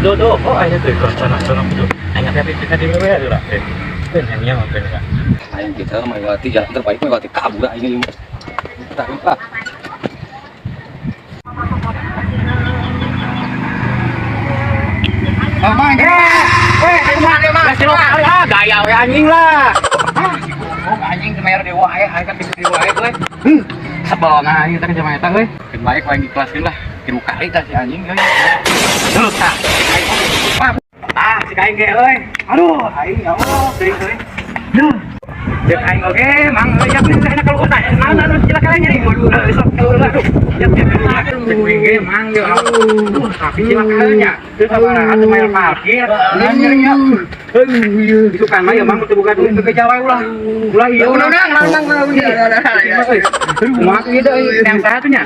Dodo. Oh, ayo tuh ke sana itu. Ayo tapi kita di mana ya lah. Hanya mampir kan. Ayo kita melewati jalan terbaik melewati kabur ini. Tak lupa. Mang, gaya we anjing lah. Anjing kemer dewa aya kan dewa aya euy. Sabal nah ieu teh jamaah eta euy. Keun baik we dikelaskeun lah. 3 kali tah si anjing euy. Terus tah. Si kaing ge euy. Aduh, aing ya Allah, teuing. Duh. Cek aing oge, mang euy ya enak kalau udah. Nah, silakan aja nih. Waduh, sok keluar lah. Ya ge mang yo. Tapi silakan nya. Terus apa atuh main parkir. Nanya. Itu kan mah ya mang teu buka duit ke Jawa ulah. Ulah ieu. Udah. Maaf ieu yang saha tuh nya.